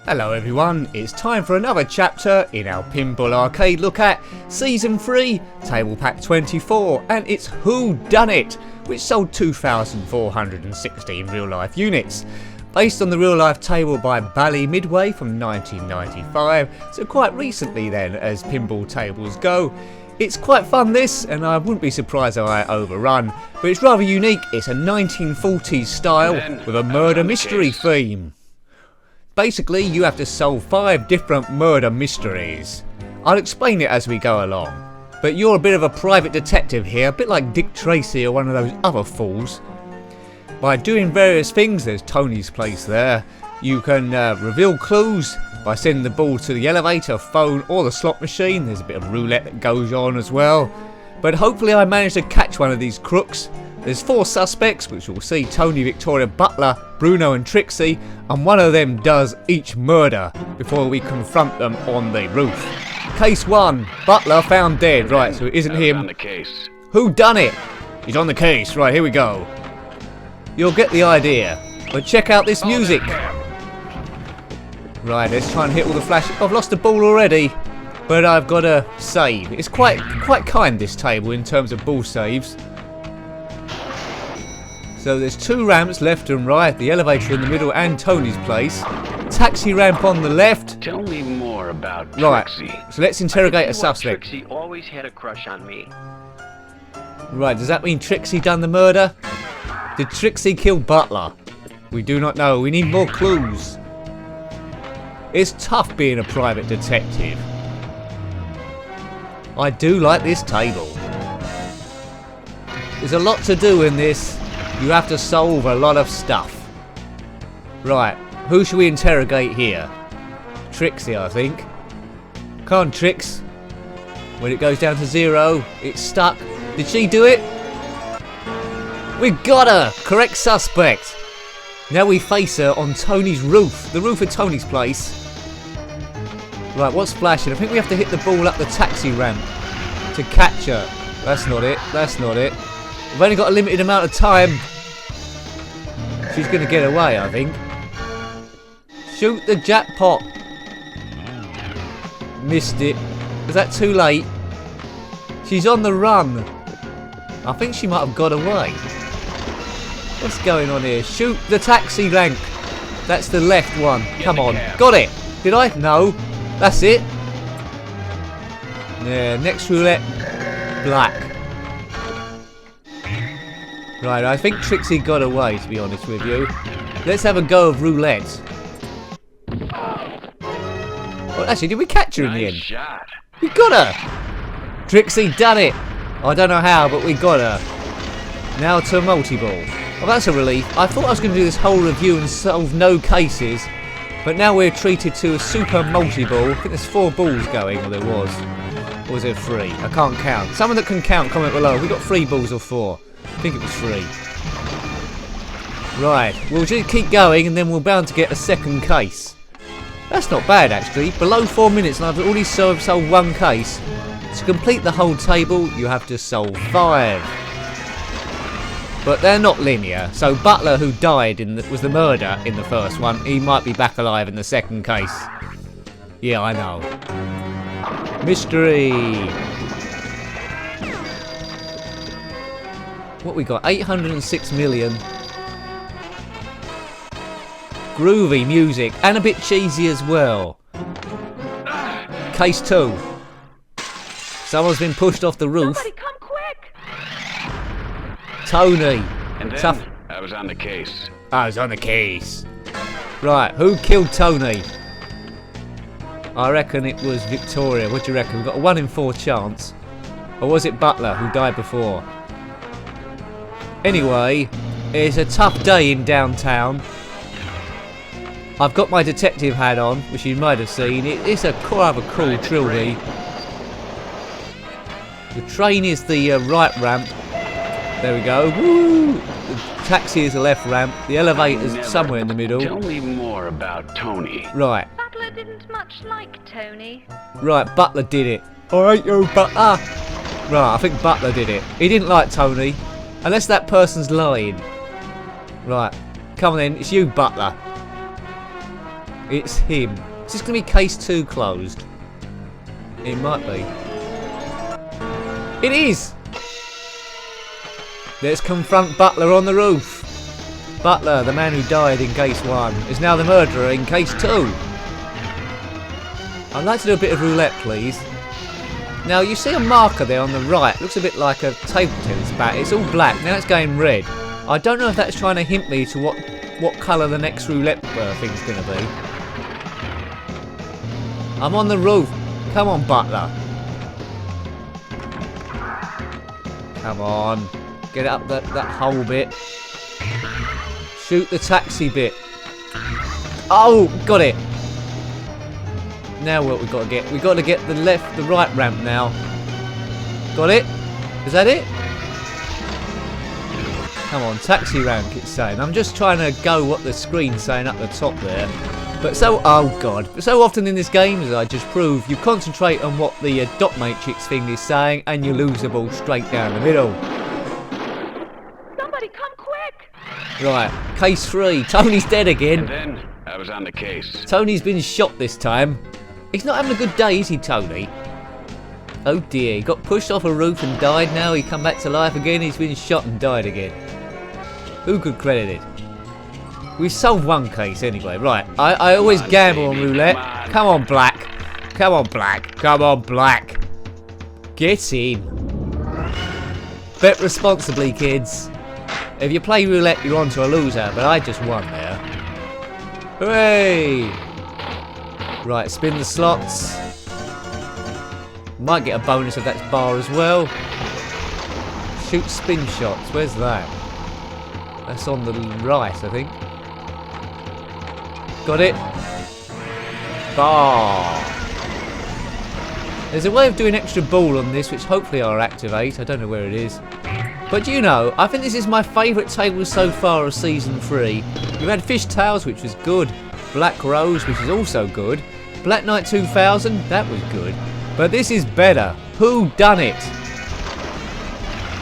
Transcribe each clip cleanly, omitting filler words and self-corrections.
Hello everyone, it's time for another chapter in our Pinball Arcade look at Season 3, Table Pack 24, and it's Who Done It, which sold 2,416 real life units. Based on the real life table by Bally Midway from 1995, so quite recently then as pinball tables go. It's quite fun this, and I wouldn't be surprised if I overrun, but it's rather unique. It's a 1940s style with a murder mystery theme. Basically, you have to solve 5 different murder mysteries. I'll explain it as we go along. But you're a bit of a private detective here, a bit like Dick Tracy or one of those other fools. By doing various things, there's Tony's place there. You can reveal clues by sending the ball to the elevator, phone or the slot machine. There's a bit of roulette that goes on as well. But hopefully I managed to catch one of these crooks. There's 4 suspects, which we'll see: Tony, Victoria, Butler, Bruno and Trixie, and one of them does each murder before we confront them on the roof. Case 1, Butler found dead. Right, so it isn't him. On the case. Who done it? He's on the case. Right, here we go. You'll get the idea. But check out this music. Right, let's try and hit all the flash. I've lost the ball already, but I've got to save. It's quite kind, this table, in terms of ball saves. So there's 2 ramps left and right, the elevator in the middle and Tony's place. Taxi ramp on the left. Tell me more about Trixie. Right, so let's interrogate a suspect. Trixie always had a crush on me. Right, does that mean Trixie done the murder? Did Trixie kill Butler? We do not know, we need more clues. It's tough being a private detective. I do like this table. There's a lot to do in this. You have to solve a lot of stuff. Right, who should we interrogate here? Trixie, I think. Come on, Trix. When it goes down to 0, it's stuck. Did she do it? We got her! Correct suspect. Now we face her on Tony's roof. The roof of Tony's place. Right, what's flashing? I think we have to hit the ball up the taxi ramp to catch her. That's not it. That's not it. We've only got a limited amount of time. She's going to get away, I think. Shoot the jackpot. Missed it. Was that too late? She's on the run. I think she might have got away. What's going on here? Shoot the taxi rank. That's the left one. Come on. Got it. Did I? No. That's it. Yeah, next roulette. Black. Right, I think Trixie got away, to be honest with you. Let's have a go of roulette. Well, actually, did we catch her in the end? Shot. We got her! Trixie done it! I don't know how, but we got her. Now to multi-ball. Well, that's a relief. I thought I was going to do this whole review and solve no cases, but now we're treated to a super multi-ball. I think there's 4 balls going, or there was. Or was there 3? I can't count. Someone that can count, comment below. Have we got 3 balls or 4? I think it was 3. Right, we'll just keep going and then we're bound to get a second case. That's not bad actually. Below 4 minutes and I've already solved 1 case. To complete the whole table, you have to solve 5. But they're not linear. So Butler, who died was the murder in the first one, he might be back alive in the second case. Yeah, I know. Mystery. What we got? 806 million. Groovy music and a bit cheesy as well. Case 2. Someone's been pushed off the roof. Somebody come quick! Tony. And then Tough. I was on the case. I was on the case. Right, who killed Tony? I reckon it was Victoria. What do you reckon? We've got a 1 in 4 chance. Or was it Butler who died before? Anyway, it's a tough day in downtown. I've got my detective hat on, which you might have seen. It's a rather cool trilby. The train is the right ramp. There we go. Woo! The taxi is the left ramp. The elevator's somewhere in the middle. Tell me more about Tony. Right. Butler didn't much like Tony. Right, Butler did it. Alright, you Butler. Right, I think Butler did it. He didn't like Tony. Unless that person's lying. Right. Come on then, it's you, Butler. It's him. Is this going to be case 2 closed? It might be. It is! Let's confront Butler on the roof. Butler, the man who died in case 1, is now the murderer in case 2. I'd like to do a bit of roulette, please. Now, you see a marker there on the right. Looks a bit like a table tennis bat. It's all black. Now it's going red. I don't know if that's trying to hint me to what colour the next roulette thing's going to be. I'm on the roof. Come on, Butler. Come on. Get up that hole bit. Shoot the taxi bit. Oh, got it. Now what we've got to get? We've got to get the right ramp now. Got it? Is that it? Come on, taxi rank it's saying. I'm just trying to go what the screen's saying up the top there. But oh god. But so often in this game, as I just proved, you concentrate on what the dot matrix thing is saying and you lose the ball straight down the middle. Somebody come quick! Right, case 3. Tony's dead again. And then I was on the case. Tony's been shot this time. He's not having a good day, is he, Tony? Oh dear, he got pushed off a roof and died. Now he come back to life again. He's been shot and died again. Who could credit it? We've solved one case anyway. Right, I always gamble on roulette. Come on, Black. Come on, Black. Come on, Black. Get in. Bet responsibly, kids. If you play roulette, you're on to a loser, but I just won there. Hooray! Right, spin the slots. Might get a bonus if that's bar as well. Shoot spin shots. Where's that? That's on the right, I think. Got it. Bar. There's a way of doing extra ball on this, which hopefully I'll activate. I don't know where it is. But you know, I think this is my favourite table so far of Season 3. We've had Fishtails, which was good. Black Rose, which is also good. Black Knight 2000, that was good. But this is better. Who done it?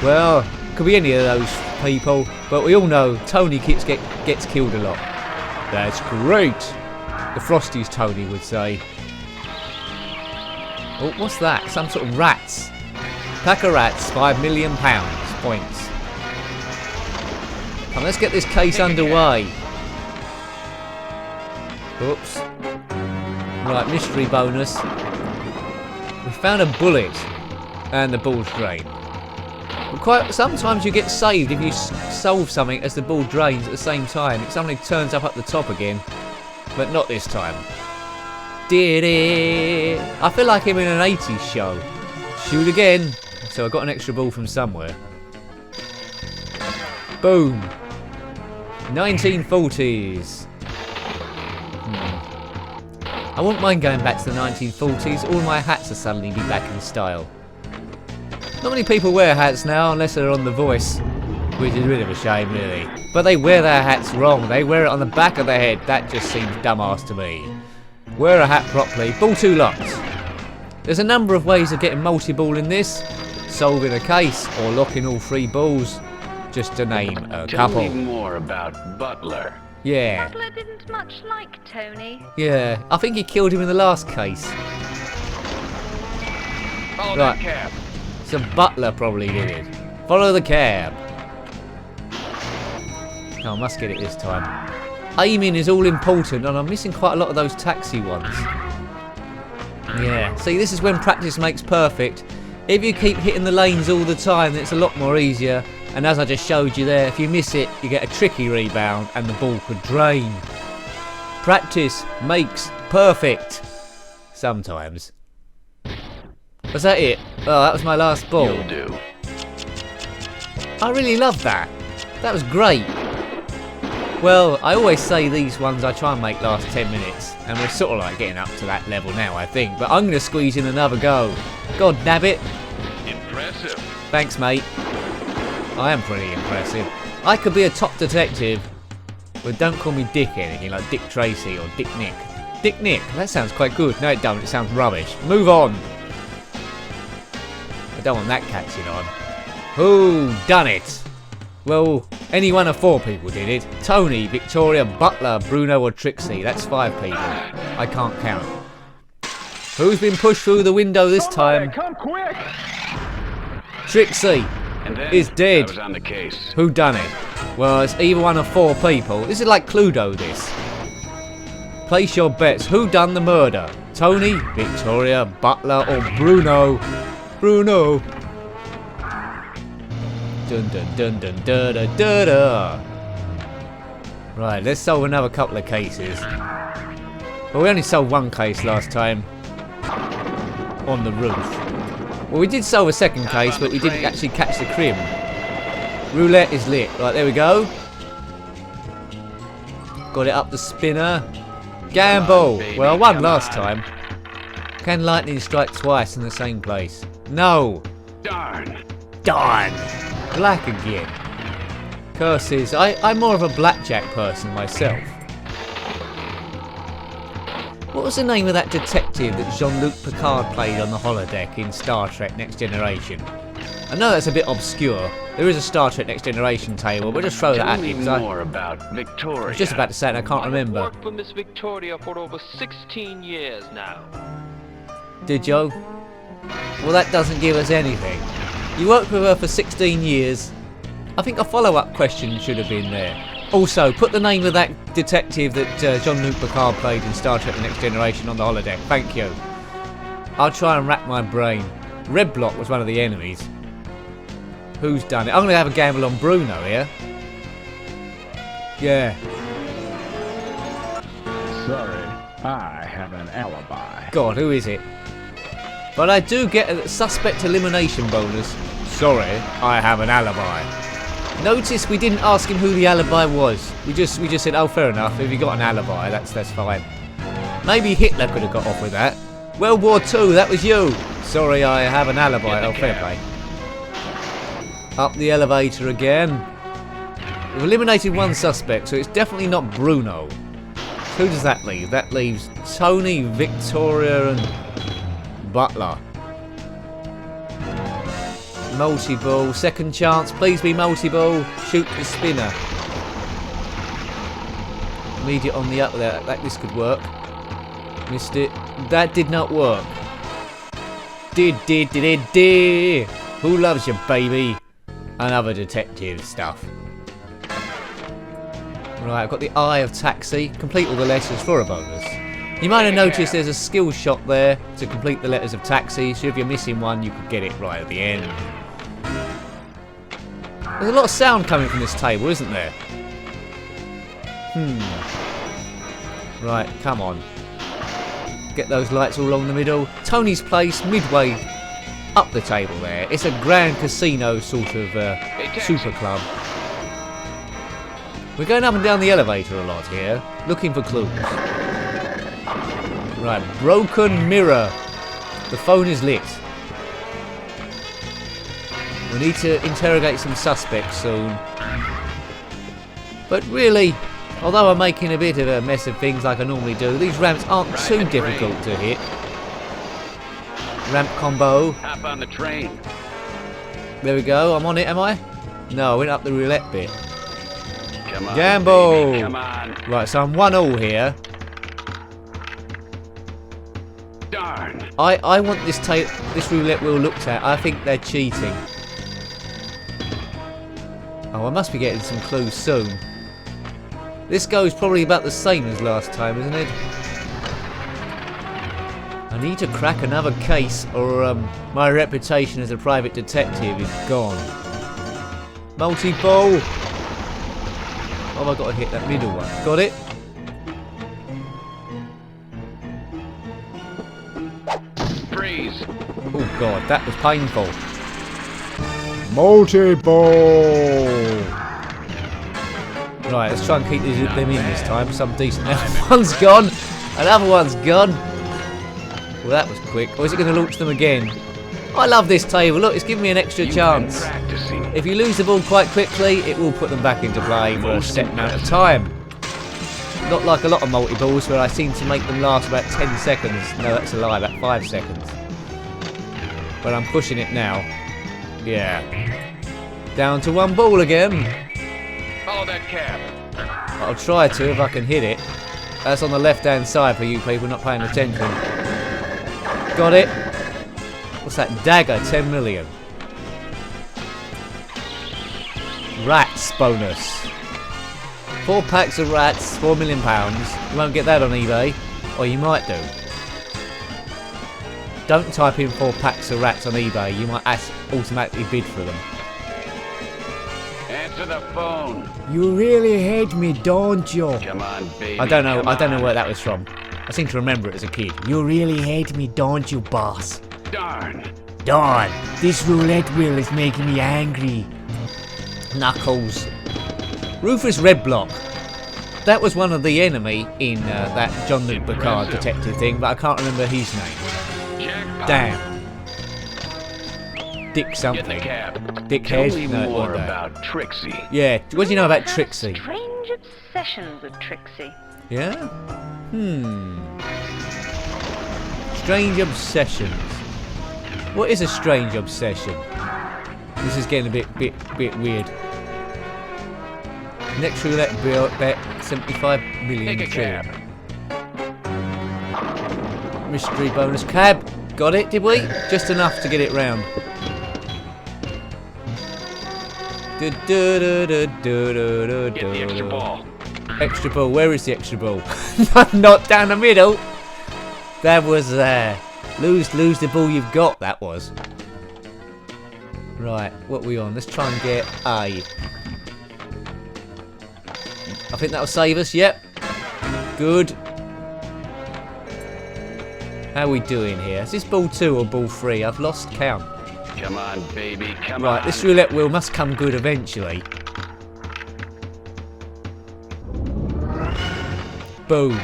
Well, could be any of those people, but we all know Tony gets killed a lot. That's great, the Frosties Tony would say. Oh, what's that? Some sort of rats. Pack of rats, £5 million points. Come, let's get this case underway. Oops. Right, mystery bonus. We found a bullet and the ball's drained. Sometimes you get saved if you solve something as the ball drains at the same time. It suddenly turns up at the top again, but not this time. Did it? I feel like I'm in an 80s show. Shoot again. So I got an extra ball from somewhere. Boom. 1940s. I wouldn't mind going back to the 1940s. All my hats will suddenly be back in style. Not many people wear hats now unless they're on The Voice, which is a bit of a shame really. But they wear their hats wrong. They wear it on the back of their head. That just seems dumbass to me. Wear a hat properly. Ball 2 locked. There's a number of ways of getting multi-ball in this. Solving a case or locking all 3 balls. Just to name a couple. Tell me more about Butler. Yeah. Butler didn't much like Tony. Yeah, I think he killed him in the last case. Follow Right. that cab. So Butler probably did it. Follow the cab. Oh, I must get it this time. Aiming is all important and I'm missing quite a lot of those taxi ones. Yeah, see, this is when practice makes perfect. If you keep hitting the lanes all the time, then it's a lot more easier. And as I just showed you there, if you miss it, you get a tricky rebound and the ball could drain. Practice makes perfect. Sometimes. Was that it? Oh, that was my last ball. You'll do. I really loved that. That was great. Well, I always say these ones I try and make last 10 minutes. And we're sort of like getting up to that level now, I think. But I'm going to squeeze in another go. God damn it. Impressive. Thanks, mate. I am pretty impressive. I could be a top detective. But don't call me Dick anything like Dick Tracy or Dick Nick. Dick Nick, that sounds quite good. No, it don't. It sounds rubbish. Move on. I don't want that catching on. Who done it? Well, Any one of 4 people did it. Tony, Victoria, Butler, Bruno or Trixie. That's 5 people. I can't count. Who's been pushed through the window this time? Come quick! Trixie And then is dead. I was on the case. Who done it? Well, it's either one of 4 people. This is like Cluedo, this. Place your bets. Who done the murder? Tony, Victoria, Butler or Bruno? Bruno. Dun dun dun dun da da da da. Right, let's solve another couple of cases. Well, we only solved 1 case last time. On the roof. Well, we did solve a 2nd case, but we didn't actually catch the crim. Roulette is lit. Right, there we go. Got it up the spinner. Gamble. Well, I won last time. Can lightning strike twice in the same place? No. Darn. Darn. Black again. Curses. I'm more of a blackjack person myself. What was the name of that detective that Jean-Luc Picard played on the holodeck in Star Trek Next Generation? I know that's a bit obscure. There is a Star Trek Next Generation table, but just throw that Tell at me me because more about Victoria. I was just about to say it and I can't remember. I've worked for Miss Victoria for over 16 years now. Did you? Well, that doesn't give us anything. You worked with her for 16 years. I think a follow-up question should have been there. Also, put the name of that detective that Jean-Luc Picard played in Star Trek The Next Generation on the holodeck. Thank you. I'll try and rack my brain. Red Block was one of the enemies. Who's done it? I'm going to have a gamble on Bruno here. Yeah. Sorry, I have an alibi. God, who is it? But I do get a suspect elimination bonus. Sorry, I have an alibi. Notice we didn't ask him who the alibi was. We just said, oh, fair enough. If you got an alibi, that's fine. Maybe Hitler could have got off with that. World War II, that was you. Sorry, I have an alibi. Oh, fair play. Up the elevator again. We've eliminated 1 suspect, so it's definitely not Bruno. Who does that leave? That leaves Tony, Victoria, and Butler. Multi-ball, 2nd chance. Please be multi-ball. Shoot the spinner. Immediate on the up there. This could work. Missed it. That did not work. Did. Who loves you, baby? Another detective stuff. Right, I've got the eye of taxi. Complete all the letters for a bonus. You might have noticed there's a skill shot there to complete the letters of taxi, so if you're missing one, you could get it right at the end. There's a lot of sound coming from this table, isn't there? Right, come on. Get those lights all along the middle. Tony's Place, Midway, up the table there. It's a grand casino sort of super club. We're going up and down the elevator a lot here, looking for clues. Right, broken mirror. The phone is lit. We need to interrogate some suspects soon. But really, although I'm making a bit of a mess of things like I normally do, these ramps aren't too difficult to hit. Ramp combo. Hop on the train. There we go. I'm on it, am I? No, I went up the roulette bit. Come on, Gamble. baby, come on. Right, so I'm 1-1 here. Darn. I want this roulette wheel looked at. I think they're cheating. Oh, I must be getting some clues soon. This goes probably about the same as last time, isn't it? I need to crack another case or my reputation as a private detective is gone. Multi-ball. Oh, I've got to hit that middle one. Got it? Freeze. Oh god, that was painful. Multi-ball! Right, let's try and keep them in this time. Some decent. One's gone. Another one's gone. Well, that was quick. Or is it going to launch them again? I love this table. Look, it's giving me an extra chance. Practicing. If you lose the ball quite quickly, it will put them back into play for a set amount of time. Not like a lot of multi-balls where I seem to make them last about 10 seconds. No, that's a lie, about 5 seconds. But I'm pushing it now. Yeah. Down to 1 ball again. Follow that cab. I'll try to if I can hit it. That's on the left-hand side for you people not paying attention. Got it. What's that? Dagger, 10 million. Rats bonus. 4 packs of rats, £4 million. You won't get that on eBay. Or you might do. Don't type in 4 packs of rats on eBay. You might automatically bid for them. Answer the phone. You really hate me, don't you? Come on, baby. I don't know come where on. that was from. I seem to remember it as a kid. You really hate me, don't you, boss? Darn. Darn, this roulette wheel is making me angry. Knuckles. Rufus Redblock. That was one of the enemy in that John Luke Picard detective thing, but I can't remember his name. Jackpot. Damn. Dick Get the something. cab. Dickhead? Tell me No, it more wasn't that. about Trixie. Yeah, what do you know about Have Trixie? Strange obsession with Trixie. Yeah? Strange obsessions. What is a strange obsession? This is getting a bit weird. Next roulette bet, 75 million. Take a cab. Mystery bonus cab. Got it, did we? Just enough to get it round. Get the extra ball. Extra ball. Where is the extra ball? Not down the middle. That was lose the ball you've got. That was. Right. What are we on? Let's try and get A. I think that'll save us. Yep. Good. How are we doing here? Is this ball 2 or ball 3? I've lost count. Come on, baby. Come Right, on. this roulette wheel must come good eventually. Boom.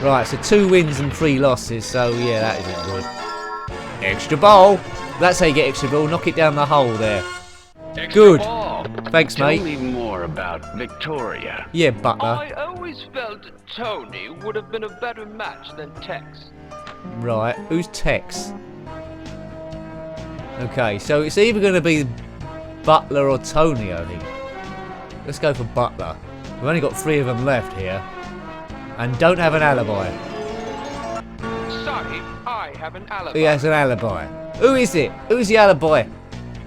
Right, so 2 wins and 3 losses, so yeah, that isn't good. Extra ball. That's how you get extra ball. Knock it down the hole there. Extra Good. ball. Thanks, Tell mate. me more about Victoria. Yeah, Butler. I always felt Tony would have been a better match than Tex. Right, who's Tex? Okay, so it's either going to be Butler or Tony, I think. Let's go for Butler. We've only got 3 of them left here. And don't have an alibi. Sorry, I have an alibi. He has an alibi. Who is it? Who's the alibi?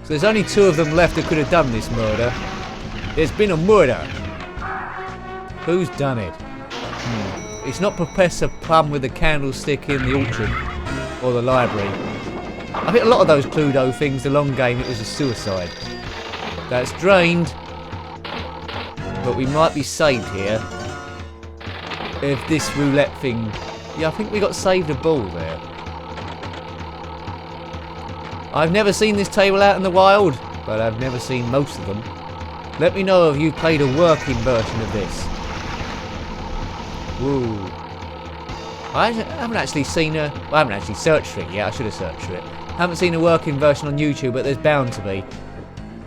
So there's only 2 of them left who could have done this murder. There's been a murder. Who's done it? It's not Professor Plum with the candlestick in the orchard or the library. I think a lot of those Cluedo things, the long game, it was a suicide. That's drained. But we might be saved here. If this roulette thing... Yeah, I think we got saved a ball there. I've never seen this table out in the wild, but I've never seen most of them. Let me know if you played a working version of this. Woo. I haven't actually seen a... Well, I haven't actually searched for it yet. I should have searched for it. I haven't seen a working version on YouTube, but there's bound to be.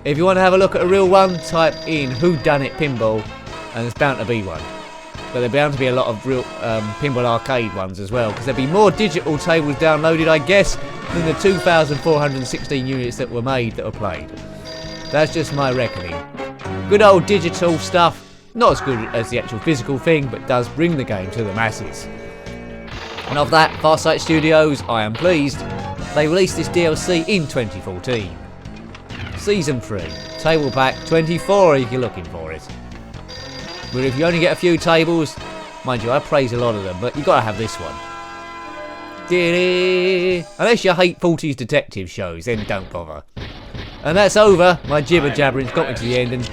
If you want to have a look at a real one, type in DUNNIT Pinball, and there's bound to be one. But there's bound to be a lot of real Pinball Arcade ones as well, because there'll be more digital tables downloaded, I guess, than the 2,416 units that were made that were played. That's just my reckoning. Good old digital stuff. Not as good as the actual physical thing, but does bring the game to the masses. And of that, Farsight Studios, I am pleased, they released this DLC in 2014. Season 3, Table Pack 24 if you're looking for it. But if you only get a few tables, mind you, I praise a lot of them, but you've got to have this one. Unless you hate 40s detective shows, then don't bother. And that's over. My jibber jabbering's got me to the end, and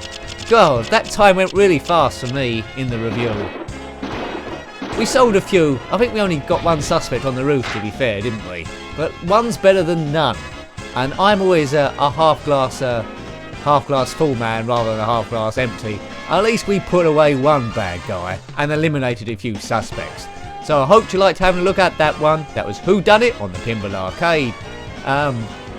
God, that time went really fast for me in the review. We sold a few. I think we only got 1 suspect on the roof, to be fair, didn't we? But one's better than none. And I'm always a half glass full man rather than a half glass empty. At least we put away 1 bad guy and eliminated a few suspects. So I hope you liked having a look at that one. That was DUNNIT on the Pinball Arcade.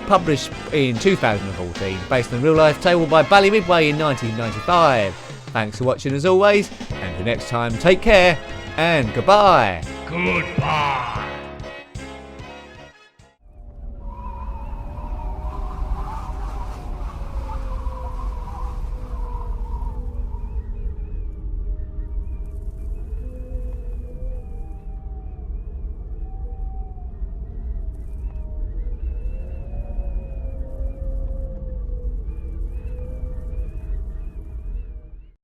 Published in 2014, based on a real life table by Bally Midway in 1995. Thanks for watching as always, and until next time, take care and goodbye. Goodbye.